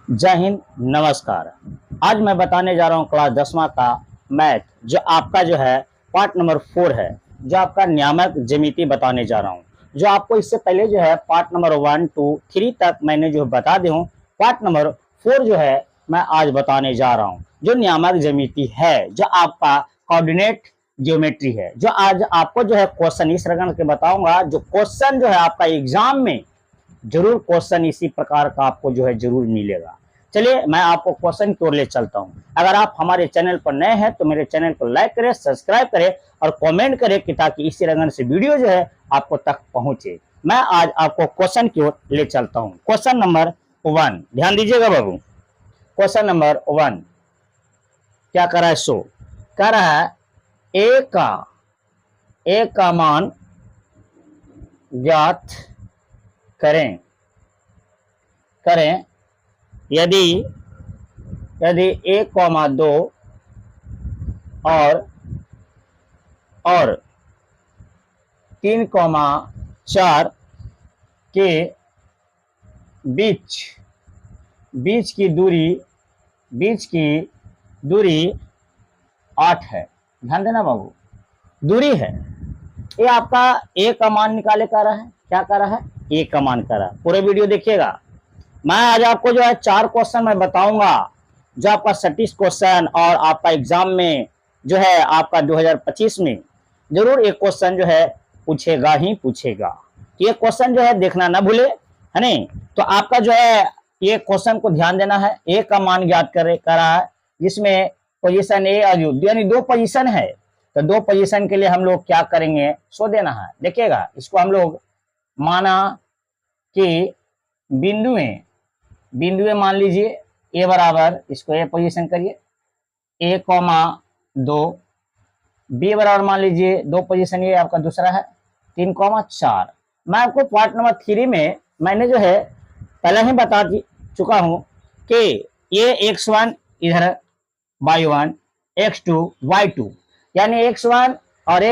जय हिंद, नमस्कार। आज मैं बताने जा रहा हूँ क्लास 10वां का मैथ, जो आपका जो है पार्ट नंबर 4 है, जो आपका नियामक ज्यामिति बताने जा रहा हूँ। जो आपको इससे पहले जो है पार्ट नंबर 1 2 3 तक मैंने जो बता दी हूँ, पार्ट नंबर 4 जो है मैं आज बताने जा रहा हूँ, जो नियामक ज्यामिति है, जो आपका कोऑर्डिनेट ज्योमेट्री है। जो आज आपको जो है क्वेश्चन इस रकम के बताऊंगा, जो क्वेश्चन जो है आपका एग्जाम में जरूर क्वेश्चन इसी प्रकार का आपको जो है जरूर मिलेगा। चलिए मैं आपको क्वेश्चन की ओर ले चलता हूं। अगर आप हमारे चैनल पर नए हैं तो मेरे चैनल को लाइक करें, सब्सक्राइब करें और कमेंट करें कि ताकि इसी रंगन से वीडियो जो है आपको तक पहुंचे। मैं आज आपको क्वेश्चन की ओर ले चलता हूं। क्वेश्चन नंबर 1, ध्यान दीजिएगा बाबू। क्वेश्चन नंबर 1 क्या कर रहा है? शो कह रहा है ए का मान ज्ञात करें यदि 1,2 और 3,4 के बीच की दूरी 8 है। ध्यान देना बाबू, दूरी है। ये आपका ए का मान निकाले कर रहा है। क्या कर रहा है? ए का मान कर रहा है। पूरे वीडियो देखिएगा। मैं आज आपको जो है 4 क्वेश्चन मैं बताऊंगा, जो आपका 36 क्वेश्चन और आपका एग्जाम में जो है आपका 2025 में जरूर एक क्वेश्चन जो है पूछेगा ही पूछेगा। तो ये क्वेश्चन जो है देखना ना भूले, है नहीं? तो आपका जो है ये क्वेश्चन को ध्यान देना है। ए का मान ज्ञात कर रहा है, जिसमें पोजीशन ए और यानी 2 पोजीशन है। तो 2 पोजीशन के लिए हम लोग क्या करेंगे, सो देना है। देखिएगा, इसको हम लोग माना कि बिंदुएं मान लीजिए ए बराबर, इसको ए पोजीशन करिए 1,2, बी बराबर मान लीजिए 2 पोजीशन, ये आपका दूसरा है 3,4। मैं आपको पार्ट नंबर 3 में मैंने जो है पहले ही बता चुका हूं कि ये x1 इधर y1, x2 y2, यानी x1 और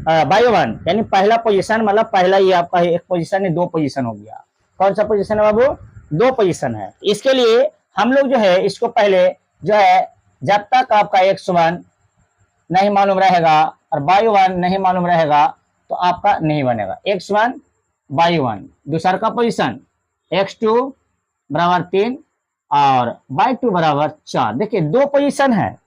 y1 यानी पहला पोजीशन, मतलब पहला ये आपका एक पोजीशन है, 2 पोजीशन हो गया। कौन सा पोजीशन है बाबू? 2 पोजीशन है। इसके लिए हम लोग जो है इसको पहले जो है, जब तक आपका x1 नहीं मालूम रहेगा और y1 नहीं मालूम रहेगा तो आपका नहीं बनेगा। x1 y1, दूसरा का पोजीशन x2 बराबर 3 और y2 बराबर 4। देखिए 2 पोजीशन है,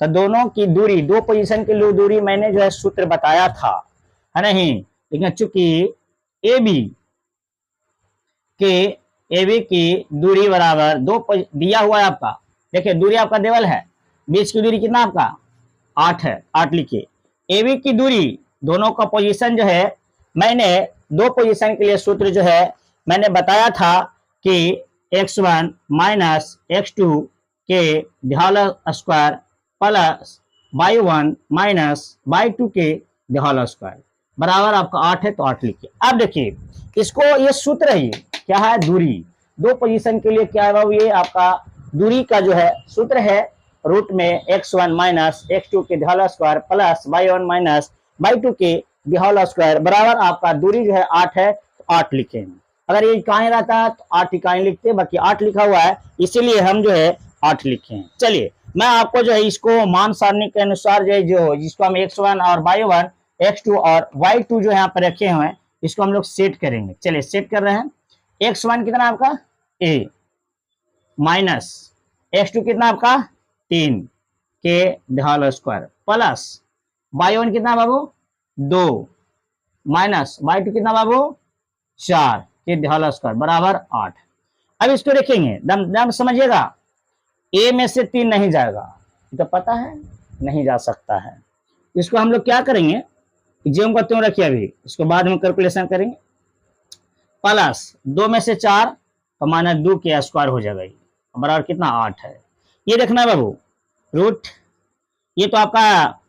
तो दोनों की दूरी, 2 पोजीशन की दूरी मैंने जो है सूत्र बताया था, है नहीं? लेकिन चूंकि ए बी की दूरी बराबर 2 दिया हुआ है आपका। देखिए दूरी आपका देवल है, बीच की दूरी कितना आपका 8 है, 8 लिखिए। ए बी की दूरी, दोनों का पोजीशन जो है मैंने 2 पोजीशन के लिए सूत्र जो है मैंने बताया था कि x1 माइनस x2 के ढाल square plus y1 minus y2 के ढाल स्क्वायर बराबर आपका 8 है। तो 8 लिखिए। अब देखिए इसको, ये सूत्र है, क्या है? दूरी। 2 पोजीशन के लिए क्या है बाबू? ये आपका दूरी का जो है सूत्र है, रूट में x1 माइनस x2 के ढाल square plus y1 minus y2 के ढाल स्क्वायर बराबर आपका दूरी जो है 8 है। तो 8 लिखेंगे। अगर ये इकाई रहता है तो 8 इकाई लिखते, बाकी 8 लिखा हुआ है इसीलिए हम जो है 8 लिखे हैं। चलिए मैं आपको जो है इसको मान सारणी के अनुसार जो जिसको हम x1 और y1, x2 और y2 जो यहाँ पर रखे हुए हैं, इसको हम लोग सेट करेंगे। चलिए सेट कर रहे हैं। x1 कितना आपका a माइनस x2 कितना आपका 3 के ढाल स्क्वायर प्लस y1 कितना बाबू 2 माइनस y2 कितना बाबू 4 के ढाल स्क्वायर बराबर 8। अब इसको देखेंगे, दम समझिएगा। a में से 3 नहीं जाएगा, तो पता है नहीं जा सकता है। इसको हम लोग क्या करेंगे, ज्यों का त्यों रखिए, अभी इसको बाद में कैलकुलेशन करेंगे। प्लस 2 में से 4 तो माइनस 2 के स्क्वायर हो जाएगा, बराबर कितना 8 है। ये देखना है बाबू, रूट ये तो आपका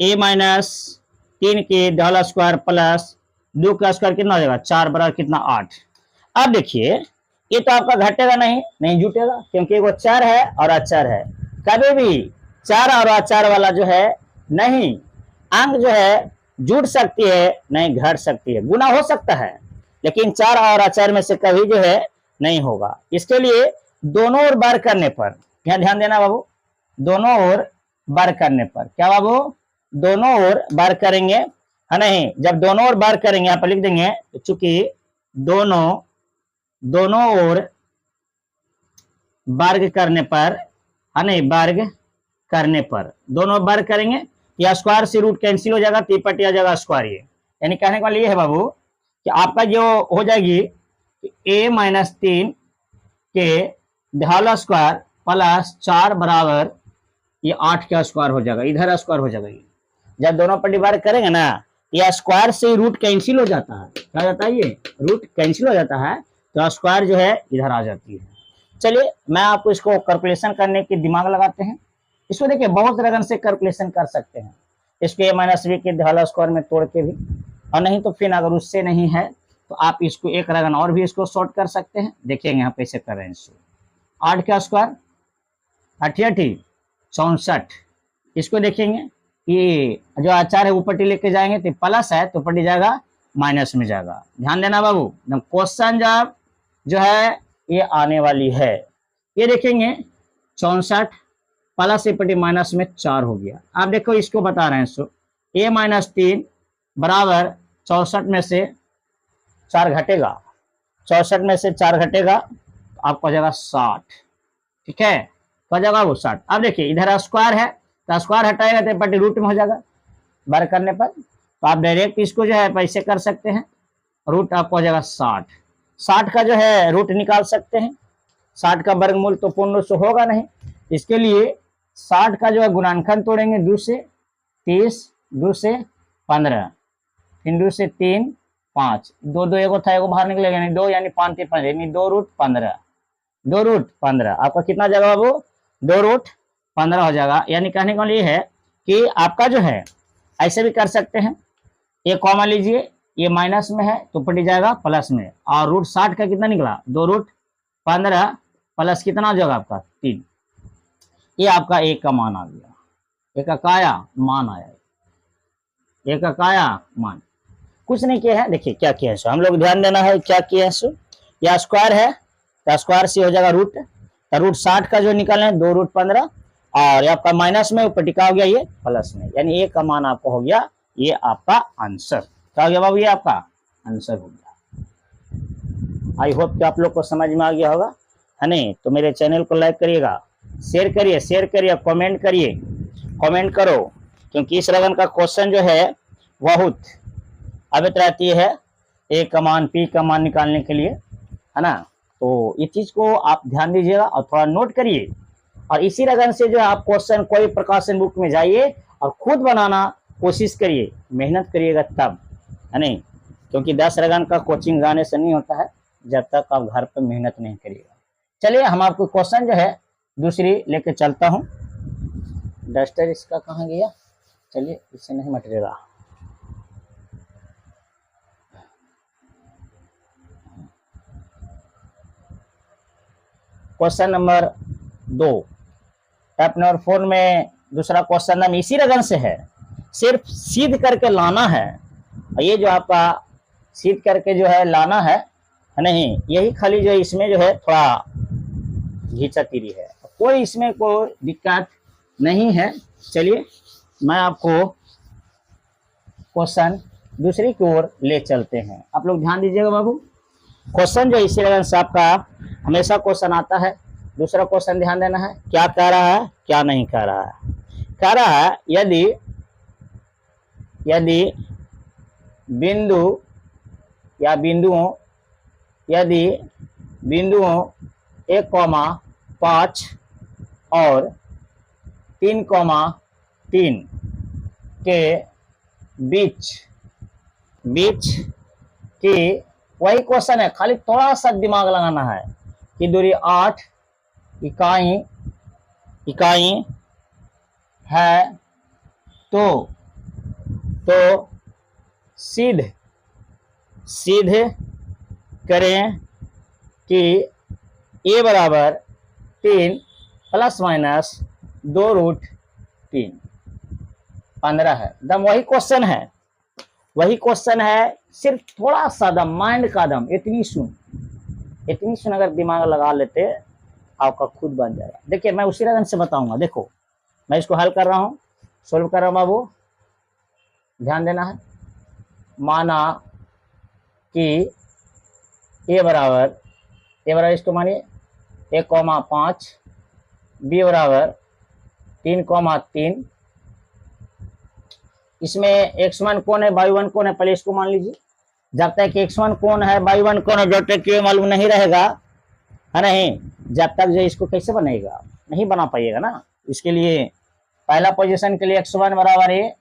a माइनस 3 के ढाल स्क्वायर प्लस 2 का स्क्वायर कितना हो जाएगा 4 बराबर कितना 8। अब देखिए ये तो आपका घटेगा नहीं जुटेगा, क्योंकि एगो चर है और अचर है। कभी भी चर और अचर वाला जो है नहीं, अंक जो है जुड़ सकती है नहीं घट सकती है, गुना हो सकता है, लेकिन चर और अचर में से कभी जो है नहीं होगा। इसके लिए दोनों ओर बार करने पर, यहाँ ध्यान देना बाबू, दोनों ओर बार करने पर, क्या बाबू, दोनों ओर बार करेंगे, है नहीं, जब दोनों ओर बार करेंगे यहाँ पर लिख देंगे, चूंकि दोनों ओर वर्ग करने पर, है नहीं, वर्ग करने पर, दोनों वर्ग करेंगे, या स्क्वायर से रूट कैंसिल हो जाएगा, तीपट आ जाएगा स्क्वायर, ये यानी कहने का ये है बाबू कि आपका जो हो जाएगी a-3 के ढाला स्क्वायर प्लस 4 बराबर ये 8 का स्क्वायर हो जाएगा, इधर स्क्वायर हो जाएगा। जब दोनों पर डिवाइड करेंगे ना, या स्क्वायर से रूट कैंसिल हो जाता है, क्या जाता है, ये रूट कैंसिल हो जाता है, तो स्क्वायर जो है इधर आ जाती है। चलिए मैं आपको इसको कैलकुलेशन करने के दिमाग लगाते हैं। इसको देखिए बहुत रगन से कैलकुलेशन कर सकते हैं, इसको a-b के ढाला स्क्वायर में तोड़ के भी, और नहीं तो फिर अगर उससे नहीं है तो आप इसको एक रगन और भी इसको शॉर्ट कर सकते हैं। देखिएगा यहाँ पे कैसे कर रहे हैं इसको, 8 का स्क्वायर 8 64, इसको देखेंगे कि जो आचार है ऊपर लेके जाएंगे तो प्लस है तो पटी जाएगा माइनस में जाएगा। ध्यान देना बाबू, क्वेश्चन जब जो है ये आने वाली है, ये देखेंगे 64 प्लस से पटी माइनस में 4 हो गया। आप देखो इसको बता रहे हैं, सो a-3 बराबर 64 में से 4 घटेगा, 64 में से 4 घटेगा तो आपको हो जाएगा 60, ठीक है, हो जाएगा वो 60। अब देखिए इधर स्क्वायर है तो स्क्वायर हटाएगा तो पट्टी रूट में हो जाएगा बार करने पर, तो आप डायरेक्ट इसको जो है पैसे कर सकते हैं, रूट आपको हो जाएगा 60, 60 का जो है रूट निकाल सकते हैं, 60 का वर्गमूल तो पूर्ण रूप से होगा नहीं, इसके लिए 60 का जो है गुणानखंड तोड़ेंगे, 2 से 30, 2 से 15, 3 2 से 3 5, 2 2 एगो था, एगो बाहर निकलेगा, यानी 2 यानी 5 3 5 यानी 2 रूट 15, 2 रूट 15 आपका कितना जाएगा बाबू, 2 रूट 15 हो जाएगा। यानी कहने का ये है कि आपका जो है ऐसे भी कर सकते हैं, ये कॉमा लीजिए, ये माइनस में है तो पटी जाएगा प्लस में, और रूट 60 का कितना निकला, 2 रूट 15 प्लस कितना हो जाएगा आपका 3, ये आपका एक का मान आ गया, एक काया मान आया, एक काया मान, कुछ नहीं किया है। देखिए क्या किया है सो, हम लोग ध्यान देना है क्या किया है सो, या स्क्वायर है तो स्क्वायर से हो जाएगा रूट, तो रूट 60 का जो निकाले 2 रूट 15, और आपका माइनस में ऊपर टिका हो गया ये प्लस में, यानी एक का मान आपको हो गया, ये आपका आंसर क्या हो गया बाबू, ये आपका आंसर हो गया। आई होप कि आप लोग को समझ में आ गया होगा, है नहीं, तो मेरे चैनल को लाइक करिएगा, शेयर करिए, कमेंट करिए, कमेंट करो, क्योंकि इस रगन का क्वेश्चन जो है बहुत अवैध रहती है, ए का मान पी का मान निकालने के लिए, है ना, तो ये चीज को आप ध्यान दीजिएगा और थोड़ा नोट करिए, और इसी रगन से जो है आप क्वेश्चन कोई प्रकाशन बुक में जाइए और खुद बनाना कोशिश करिए, मेहनत करिएगा तब, है नहीं, क्योंकि 10 रगन का कोचिंग जाने से नहीं होता है जब तक आप घर पर मेहनत नहीं करिएगा। चलिए हम आपको क्वेश्चन जो है दूसरी लेके चलता हूँ, डस्टर इसका कहाँ गया, चलिए इससे नहीं मटेगा, क्वेश्चन नंबर 2 टैप नंबर 4 में दूसरा क्वेश्चन हम इसी रगन से है, सिर्फ सीध करके लाना है, और ये जो आपका सीध करके जो है लाना है नहीं, यही खाली जो इसमें जो है थोड़ा घींचा तीरी है, कोई इसमें कोई दिक्कत नहीं है। चलिए मैं आपको क्वेश्चन दूसरी की ओर ले चलते हैं, आप लोग ध्यान दीजिएगा बाबू, क्वेश्चन जो इसी रगन से आपका हमेशा क्वेश्चन आता है, दूसरा क्वेश्चन ध्यान देना है, क्या कह रहा है क्या नहीं कह रहा है, कह रहा है यदि बिंदु या बिंदुओं, यदि बिंदुओं 1,5 और 3,3 के बीच की, वही क्वेश्चन है, खाली थोड़ा सा दिमाग लगाना है कि दूरी 8 इकाई है, तो सिद्ध करें कि a बराबर 3 प्लस माइनस 2 रूट 3 15 है। दम वही क्वेश्चन है, सिर्फ थोड़ा सा दम, माइंड का दम, इतनी सुन, इतनी सुन अगर दिमाग लगा लेते आपका खुद बन जाएगा। देखिए मैं उसी रकम से बताऊंगा। देखो मैं इसको हल कर रहा हूँ, सोल्व कर रहा हूँ बाबू, ध्यान देना है। माना कि ए बराबर इसको मानिए 1,5, बी बराबर 3,3। इसमें x1 कौन है, y1 कौन है, पहले इसको मान लीजिए। जब तक x1 कौन है, y1 कौन है, जब तक ये मालूम नहीं रहेगा, है नहीं, जब तक जो इसको कैसे बनेगा, नहीं बना पाइएगा ना। इसके लिए पहला पोजीशन के लिए x1 बराबर ए,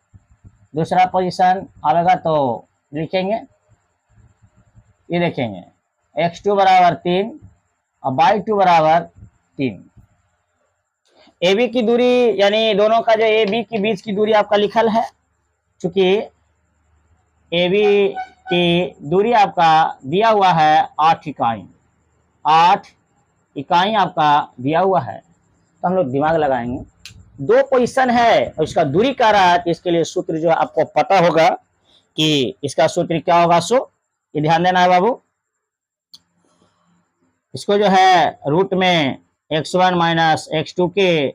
दूसरा पोजीशन आएगा तो लिखेंगे, ये देखेंगे x2 बराबर 3 और y2 बराबर 3। ए बी की दूरी यानी दोनों का जो ए बी के बीच की दूरी आपका लिखल है। चूंकि ए बी की दूरी आपका दिया हुआ है 8 इकाई, 8 इकाई आपका दिया हुआ है, तो हम लोग दिमाग लगाएंगे। दो पोजीशन है और इसका दूरी कह रहा है, तो इसके लिए सूत्र जो है आपको पता होगा कि इसका सूत्र क्या होगा। सो ये ध्यान देना है बाबू। इसको जो है रूट में x1 माइनस x2 के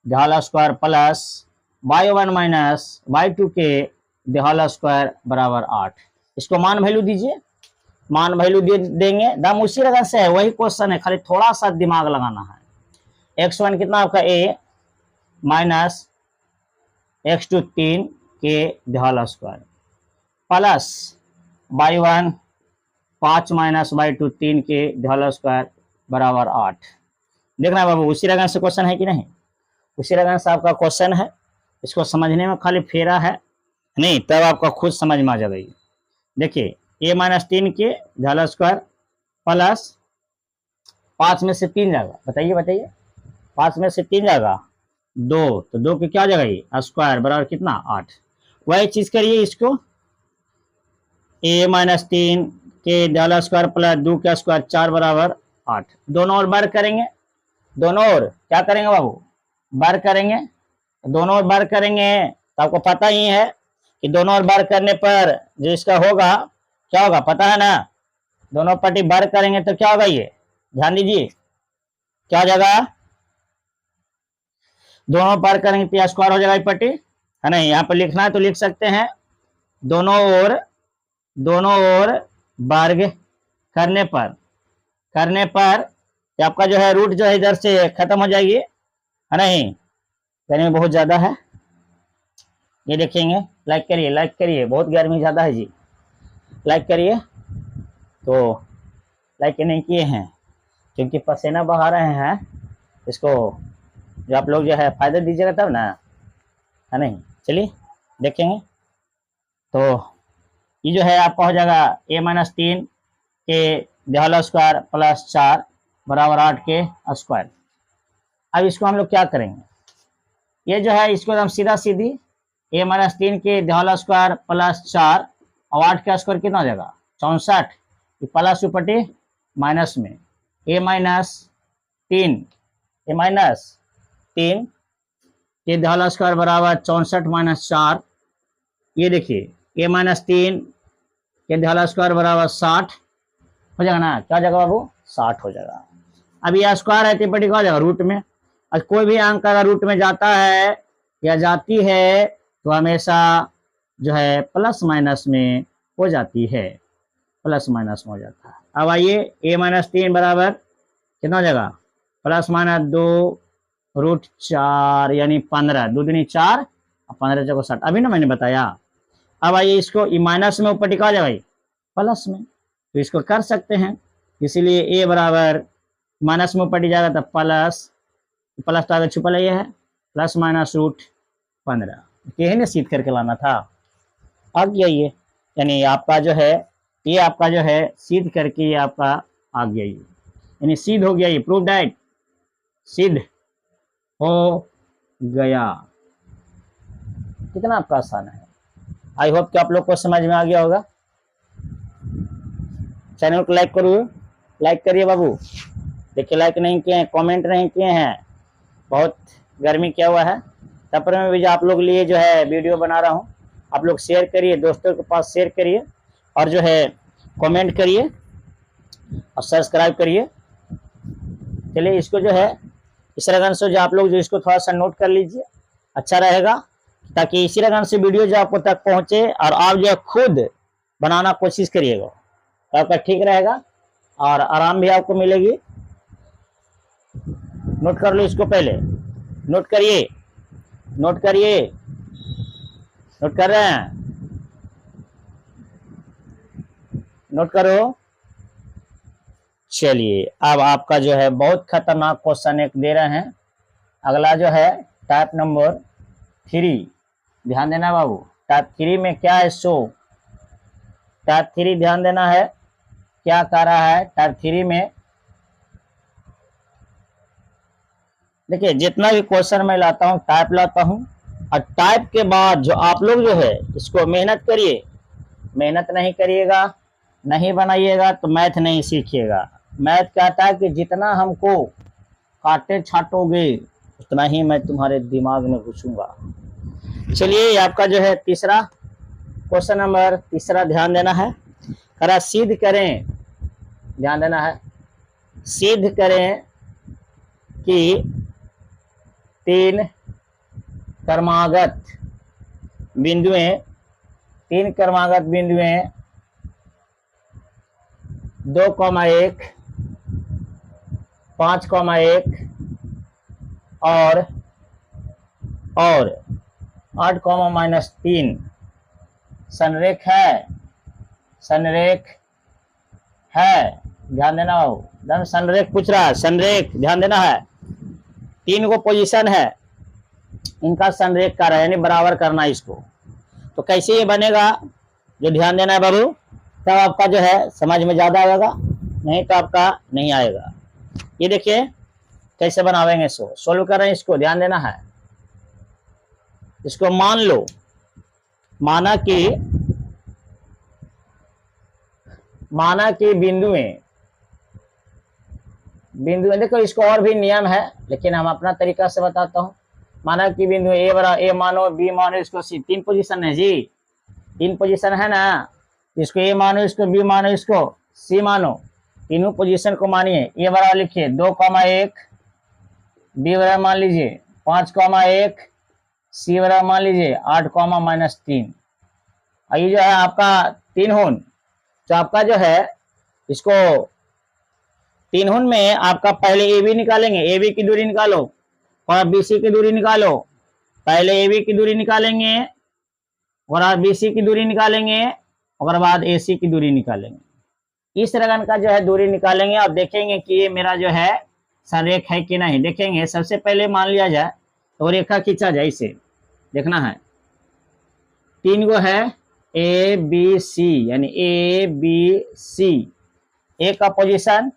ढाल square plus y1 minus y2 के ढाल स्क्वायर बराबर 8। इसको मान वैल्यू दीजिए, मान वैल्यू देंगे, दाम उसी रकम से है, वही क्वेश्चन है, खाली थोड़ा सा दिमाग लगाना है। x1 कितना आपका a माइनस x2 3 के ढाल square plus y1 5 minus y2 3 के ढाल स्क्वायर बराबर 8। देखना है बाबू उसी रकम से क्वेश्चन है कि नहीं, उसी रकम से आपका क्वेश्चन है। इसको समझने में खाली फेरा है नहीं, तब आपका खुद समझ में आ जाएगा। देखिए a माइनस 3 के ढाल स्क्वायर प्लस 5 में से 3 जाएगा, बताइए 5 में से 3 जाएगा 2, तो 2 की क्या जगह ये स्क्वायर बराबर कितना 8। वही चीज करिए, इसको a माइनस 3 के ढाल स्क्वायर प्लस 2 का स्क्वायर 4 बराबर 8। दोनों ओर बार करेंगे, दोनों ओर क्या करेंगे बाबू, बार करेंगे। दोनों ओर बार करेंगे तो आपको पता ही है कि दोनों ओर बार करने पर जो इसका होगा क्या होगा, पता है ना। दोनों पट्टी बार करेंगे तो क्या होगा, ये ध्यान दीजिए क्या हो जाएगा, दोनों बार करेंगे तो स्क्वायर हो जाएगा पट्टी, है ना। यहाँ पर लिखना है तो लिख सकते हैं, दोनों ओर वर्ग करने पर आपका जो है रूट जो है इधर से खत्म हो जाएगी, है नहीं। गर्मी बहुत ज्यादा है, ये देखेंगे। लाइक करिए, बहुत गर्मी ज्यादा है जी, लाइक करिए। तो लाइक नहीं किए हैं क्योंकि पसीना बहा रहे हैं, इसको जो आप लोग जो है फायदा दीजिएगा तब ना, है नहीं। चलिए देखेंगे, तो ये जो है आपका हो जाएगा a माइनस 3 के ढाल स्क्वायर प्लस 4 बराबर 8 के स्क्वायर। अब इसको हम लोग क्या करेंगे, ये जो है इसको हम सीधा सीधी a माइनस 3 के ढाल स्क्वायर प्लस 4 और 8 का स्क्वायर कितना हो जाएगा 64, ये प्लस ऊपटी माइनस में a माइनस 3 के ढाल स्क्वायर बराबर 64 माइनस 4। ये देखिए a माइनस 3 के ढाल स्क्वायर बराबर 60 हो जाएगा ना, क्या जगह बाबू 60 हो जाएगा। अब ये स्क्वायर है तो क्या हो जाएगा रूट में, और कोई भी अंक अगर रूट में जाता है या जाती है तो हमेशा जो है प्लस माइनस में हो जाती है, प्लस माइनस में हो जाता है। अब आइए a माइनस 3 बराबर कितना हो जाएगा प्लस माइनस 2 रूट 4 यानी 15, 2 दूनी 4 और 15 जगह 60, अभी ना मैंने बताया। अब आइए इसको माइनस में ऊपर टिका जाए भाई प्लस में, तो इसको कर सकते हैं, इसीलिए a बराबर माइनस में ऊपर जाएगा तो प्लस तो आगे छुपा ये है प्लस माइनस रूट 15, यही ना सीध करके लाना था। आ गया ये, यानी आपका जो है ये आपका जो है सीध करके ये आपका आ गया, ये यानी सीध हो गया, ये प्रूव दैट सिद्ध हो गया। कितना आपका आसान है, आई होप कि आप लोग को समझ में आ गया होगा। चैनल को लाइक करिए बाबू। देखिए लाइक नहीं किए हैं, कमेंट नहीं किए हैं, बहुत गर्मी क्या हुआ है, तब पर मैं भी आप लोग लिए जो है वीडियो बना रहा हूँ। आप लोग शेयर करिए, दोस्तों के पास शेयर करिए और जो है कमेंट करिए। और सब्सक्राइब करिए। चलिए इसको जो है इस रकम से जो आप लोग जो इसको थोड़ा सा नोट कर लीजिए, अच्छा रहेगा, ताकि इसी रकम से वीडियो जो आपको तक पहुंचे और आप जो है खुद बनाना कोशिश करिएगा, तो आपका ठीक रहेगा और आराम भी आपको मिलेगी। नोट कर लो इसको, पहले नोट करिए, नोट करिए, नोट कर रहे हैं, नोट करो। चलिए अब आपका जो है बहुत खतरनाक क्वेश्चन एक दे रहे हैं। अगला जो है टाइप नंबर 3, ध्यान देना बाबू। टाइप 3 में क्या है शो, टाइप 3 ध्यान देना है, क्या कह रहा है टाइप 3 में। देखिए जितना भी क्वेश्चन मैं लाता हूँ टाइप लाता हूँ, और टाइप के बाद जो आप लोग जो है इसको मेहनत करिए। मेहनत नहीं करिएगा, नहीं बनाइएगा तो मैथ नहीं सीखिएगा। मैथ कहता है कि जितना हमको काटे छाटोगे उतना ही मैं तुम्हारे दिमाग में घुसूंगा। चलिए ये आपका जो है तीसरा क्वेश्चन नंबर तीसरा, ध्यान देना है। करा सिद्ध करें, ध्यान देना है, सिद्ध करें कि 3 क्रमागत बिंदुएं 2,1 5,1 और 8,-3 संरेख है, संरेख है, ध्यान देना हो। संरेख पूछ रहा है, संरेख ध्यान देना है। 3 को पोजीशन है, इनका संरेख कर रहा है, यानी बराबर करना इसको। तो कैसे ये बनेगा जो ध्यान देना है बाबू, तब आपका जो है समझ में ज्यादा आएगा, नहीं तो आपका नहीं आएगा। ये देखिए कैसे बनावेंगे, सोल्व कर रहे हैं इसको, ध्यान देना है। इसको मान लो, माना कि बिंदुएं देखो इसको और भी नियम है, लेकिन हम अपना तरीका से बताता हूं। माना कि बिंदु ए मानो, बी मानो, इसको सी, 3 पोजीशन है जी, 3 पोजीशन है ना। इसको ए मानो, इसको बी मानो, इसको सी मानो, तीनों पोजीशन को मानिए। ए बराबर लिखिए 2,1, बी बराबर मान लीजिए 5,1, सी बराबर मान लीजिए 8,-3। और ये जो है आपका 3 हुन, तो आपका जो है इसको 3 हुन में आपका पहले ए बी निकालेंगे, ए बी की दूरी निकालो, और बीसी की दूरी निकालो। पहले ए बी की दूरी निकालेंगे और आप बीसी की दूरी निकालेंगे, और बाद एसी की दूरी निकालेंगे। इस रकम का जो है दूरी निकालेंगे और देखेंगे कि ये मेरा जो है संरेख है कि नहीं। देखेंगे सबसे पहले मान लिया जाए तो रेखा खींचा जाए, इसे देखना है। 3 गो है ए बी सी, यानी ए बी सी। ए का पोजीशन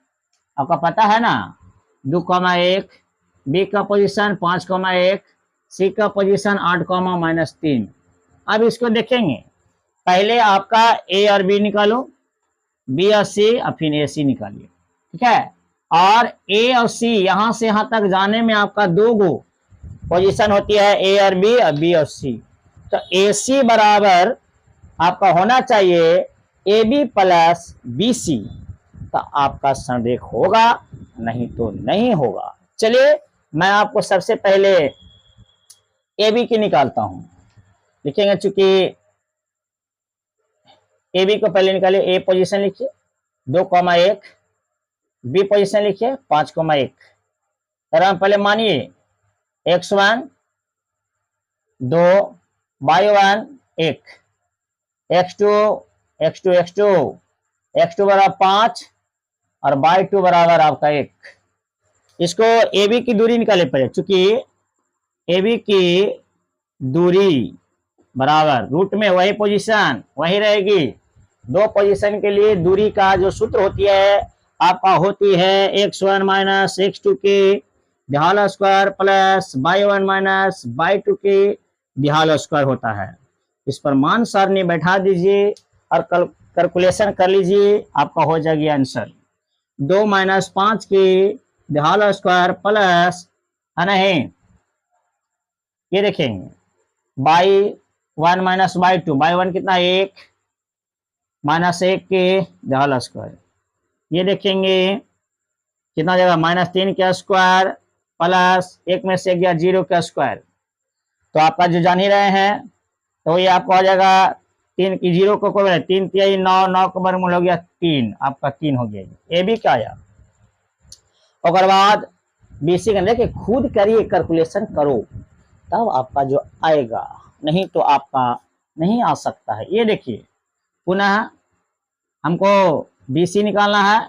आपका पता है ना 2,1, बी का पोजीशन 5,1, सी का पोजीशन 8,-3। अब इसको देखेंगे, पहले आपका ए और बी निकालो, बी और सी, और फिर ए सी निकालिए, ठीक है। और ए और सी यहां से यहां तक जाने में आपका 2 गो पोजीशन होती है, ए और बी और सी। तो ए सी बराबर आपका होना चाहिए A B plus B C, तो आपका संरेख होगा, नहीं तो नहीं होगा। चलिए मैं आपको सबसे पहले ए बी की निकालता हूं, लिखेंगे। चूंकि ए बी को पहले निकालिए, ए पोजीशन लिखिए 2,1, बी पोजीशन लिखिए 5,1। पहले मानिए x1 2, y1 1, x2 बराबर 5 और y2 बराबर आपका 1। इसको ए बी की दूरी निकाले पड़े, चूंकि ए बी की दूरी बराबर रूट में वही पोजीशन वही रहेगी। 2 पोजीशन के लिए दूरी का जो सूत्र होती है आपका होती है x1 माइनस x2 के ढाल square plus y1 minus y2 के ढाल स्क्वायर होता है। इस पर मान सारणी बैठा दीजिए और कैलकुलेशन कर लीजिए, आपका हो जाएगी आंसर 2 माइनस 5 के ढाल स्क्वायर प्लस, है नहीं, ये देखेंगे y1 माइनस y2, y1 कितना 1 माइनस 1 के ढाल स्क्वायर, ये देखेंगे कितना हो जाएगा, -3 का स्क्वायर प्लस 1 में से गया 0 का स्क्वायर। तो आपका जो जान ही रहे हैं, तो ये आपका हो जाएगा 3 की 0 को 3 3 9, 9 का वर्गमूल हो गया 3, आपका 3 हो गया। ये भी क्या आया। और बाद बीसी के अंदर खुद करिए, कैलकुलेशन करो तब आपका जो आएगा, नहीं तो आपका नहीं आ सकता है। ये देखिए पुनः हमको बीसी निकालना है।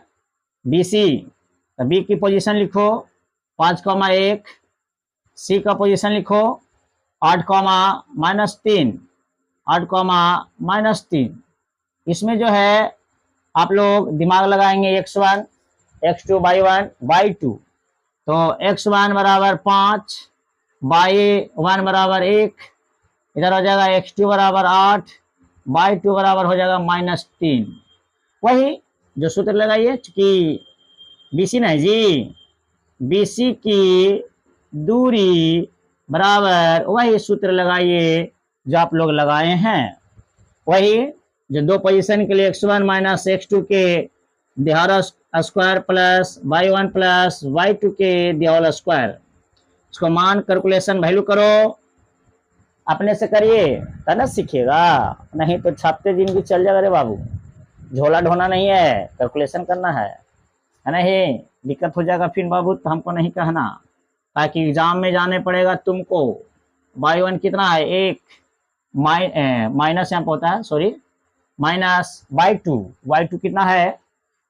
बीसी बी की पोजीशन लिखो 5,1, सी का पोजीशन लिखो 8,-3, 8,-3। इसमें जो है आप लोग दिमाग लगाएंगे x1 x2 y1 y2। तो x1 बराबर 5, y1 बराबर 1, इधर हो जाएगा x2 बराबर 8, y2 बराबर हो जाएगा -3। वही जो सूत्र लगाइए, चूंकि बीसी नहीं जी, बीसी की दूरी बराबर वही सूत्र लगाइए जो आप लोग लगाए हैं। वही जो दो पोजीशन के लिए x1 माइनस x2 के दिहाड़ा square plus y1 plus y2 के दिहाड़ा स्क्वायर, इसको मान कैलकुलेशन वैल्यू करो, अपने से करिए तब ना सीखिएगा, नहीं तो छापते जिंदगी चल जाएगा रे बाबू। झोला ढोना नहीं है, कैलकुलेशन करना है नहीं, दिक्कत हो जाएगा फिर बाबू, तो हमको नहीं कहना, ताकि एग्जाम में जाने पड़ेगा तुमको। y1 कितना है 1, माइनस यहाँ पे होता है, सॉरी, माइनस y2 कितना है,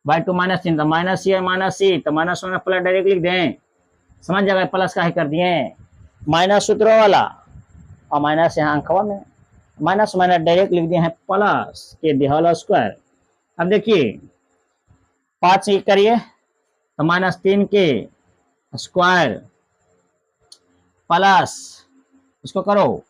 y2 -3, तो माइनस सी है माइनस सी, तो माइनस होना प्लस डायरेक्ट लिख दें, समझ जाएगा प्लस का ही कर दिए, माइनस सूत्रों वाला और माइनस यहाँ अंकवा में, माइनस माइनस डायरेक्ट लिख दिए हैं प्लस के दिहाड़ा स्क्वायर। अब देखिए 5 करिए तो -3 के स्क्वायर प्लस, इसको करो,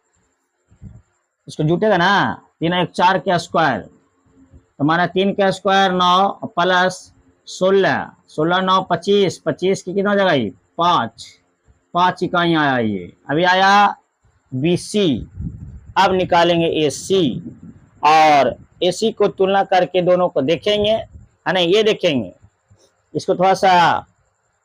इसको जुटेगा ना, 3 1 4 के स्क्वायर, तो -3 का स्क्वायर 9 प्लस 16, 16 9 25, 25 की कितना हो जाएगा ये 5 इकाइयाँ आया ये। अभी आया बीसी। अब निकालेंगे एसी और एसी को तुलना करके दोनों को देखेंगे, है ना। ये देखेंगे, इसको थोड़ा सा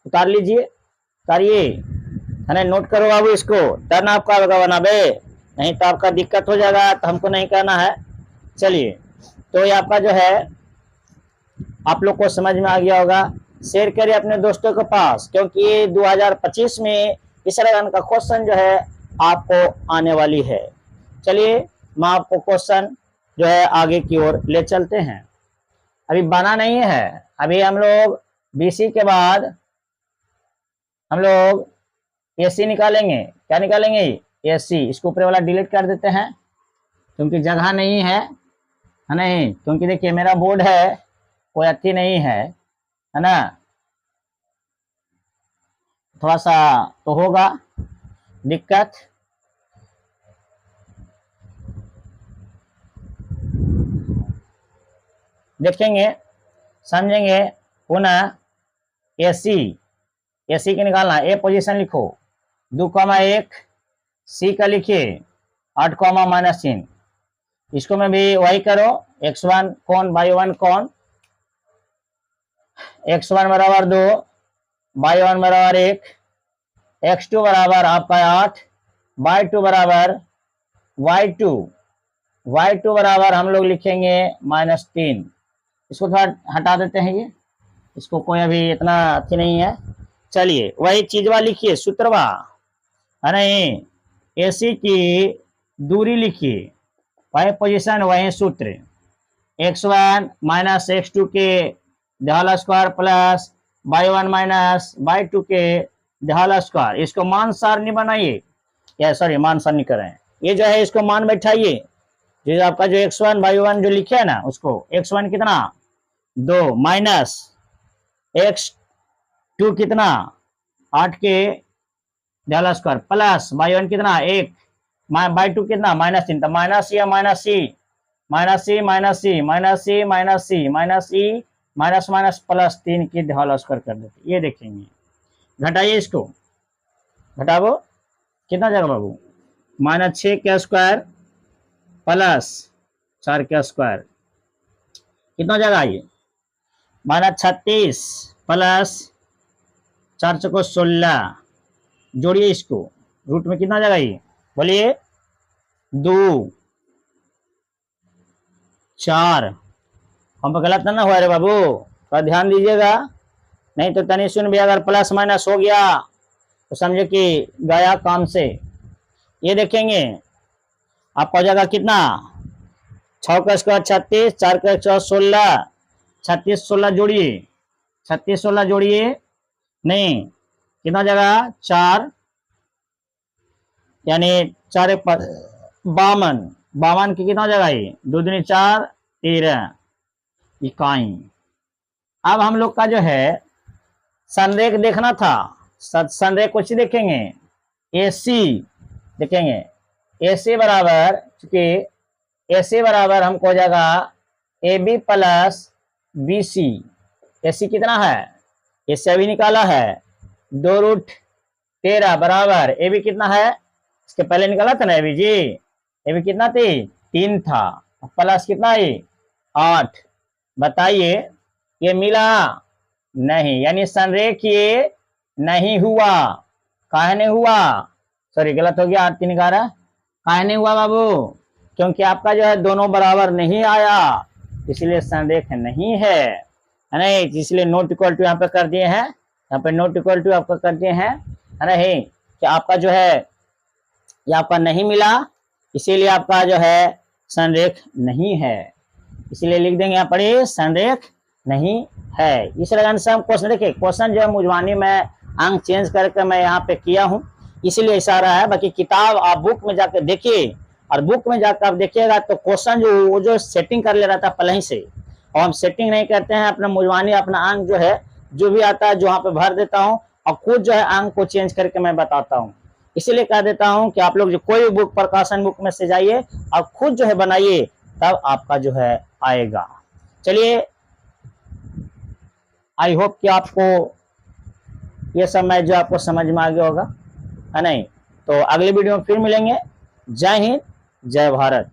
उतार लीजिए, उतारिए, है ना, नोट करो बाबू इसको, टर्न आपका बना बे, नहीं तो आपका दिक्कत हो जाएगा, तो हमको नहीं कहना है। चलिए, तो ये आपका जो है आप लोग को समझ में आ गया होगा। शेयर करिए अपने दोस्तों के पास, क्योंकि ये 2025 में इस तरह का क्वेश्चन जो है आपको आने वाली है। चलिए मैं आपको क्वेश्चन जो है आगे की ओर ले चलते हैं। अभी बना नहीं है, अभी हम लोग बीसी के बाद हम लोग एसी निकालेंगे। क्या निकालेंगे, एसी। इसको ऊपर वाला डिलीट कर देते हैं क्योंकि जगह नहीं है नहीं, क्योंकि देखिए मेरा बोर्ड है, कोई अथी नहीं है ना, थोड़ा सा तो होगा दिक्कत। देखेंगे, समझेंगे पुनः। एसी के निकालना, ए पोजीशन लिखो 2,1, सी का लिखिए 8, -3। इसको में भी वही करो, x1 कौन y1 कौन, x1 बराबर 2, y1 बराबर 1, x2 बराबर आपका 8, y2 बराबर y2 बराबर हम लोग लिखेंगे -3। इसको थोड़ा हटा देते हैं, ये इसको कोई अभी इतना अच्छी नहीं है। चलिए वही चीजवा लिखिए, सूत्रवा, है नहीं, एसी की दूरी लिखिए, वही पोजीशन वही सूत्र, x1 माइनस x2 के दिहाड़ा square plus y1 minus y2 के दिहाड़ा स्क्वायर। इसको मान सारणी बनाइए, या सॉरी मान सारणी करें, ये जो है इसको मान बैठाइए, जो आपका जो x1 y1 जो लिखे है ना, उसको x1 कितना 2 माइनस x2 कितना 8 के दिहाड़ा स्क्वायर प्लस y1 कितना 1, y2 कितना -3, तो माइनस या माइनस सी माइनस सी माइनस सी माइनस सी माइनस सी minus E minus minus plus 3 की दिहाड़ा स्क्वायर कर देते। ये देखेंगे, घटाइए, इसको घटाओ, कितना जाएगा बाबू, -6 का स्क्वायर प्लस 4 का स्क्वायर, कितना जाएगा ये माना 36 प्लस 4 चौको 16, जोड़िए इसको, रूट में कितना जाएगा ये, बोलिए 2 4। हम गलत ना हुआ रे बाबू, थोड़ा ध्यान दीजिएगा, नहीं तो तनी सुन भी अगर प्लस माइनस हो गया तो समझे कि गया काम से। ये देखेंगे आपका हो जाएगा कितना, 6 का स्क्वायर 36, 4 का स्क्वायर 16, 36 16 जोड़िए, 36 16 जोड़िए, नहीं कितना हो जाएगा 4, यानी 4 52, 52 की कितना हो जाएगा ये, 2 दूनी 4 13 इकाई। अब हम लोग का जो है संरेख देखना था, संरेख कुछ देखेंगे, AC देखेंगे, AC बराबर, चूंकि AC बराबर हमको हो जाएगा AB प्लस BC। AC कितना है, AC अभी निकाला है 2√13 बराबर AB कितना है, इसके पहले निकाला था ना AB जी, AB कितना थी 3 था, प्लस कितना है 8। बताइए ये मिला नहीं, यानी संरेख ये नहीं हुआ। काहे नहीं हुआ, सॉरी गलत हो गया, 8 3 11, काहे नहीं हुआ बाबू, क्योंकि आपका जो है दोनों बराबर नहीं आया, इसलिए संरेख नहीं है, नहीं, इसलिए नॉट इक्वल टू यहाँ पे कर दिए हैं, यहाँ पे नॉट इक्वल टू आपका कर दिए हैं, है नहीं, कि आपका जो है ये आपका नहीं मिला, इसीलिए आपका जो है संरेख नहीं है, इसलिए लिख देंगे यहाँ पर संरेख नहीं है। इस लगन से हम क्वेश्चन देखिए, क्वेश्चन जो है मुजवानी में अंक चेंज करके मैं यहाँ पे किया हूँ, इसीलिए ऐसा रहा है। बाकी किताब आप बुक में जाकर देखिए, और बुक में जाकर आप देखिएगा तो क्वेश्चन जो वो जो सेटिंग कर ले रहा था पहले ही से, और हम सेटिंग नहीं करते हैं, अपना मुजवानी अपना अंक जो है जो भी आता है जो वहाँ पे भर देता हूँ, और खुद जो है अंक को चेंज करके मैं बताता हूँ। इसीलिए कह देता हूँ कि आप लोग जो कोई बुक प्रकाशन बुक में से जाइए और खुद जो है बनाइए, तब आपका जो है आएगा। चलिए, आई होप कि आपको ये सब मैं जो आपको समझ में आ गया होगा, है नहीं, तो अगले वीडियो में फिर मिलेंगे। जय हिंद, जय भारत।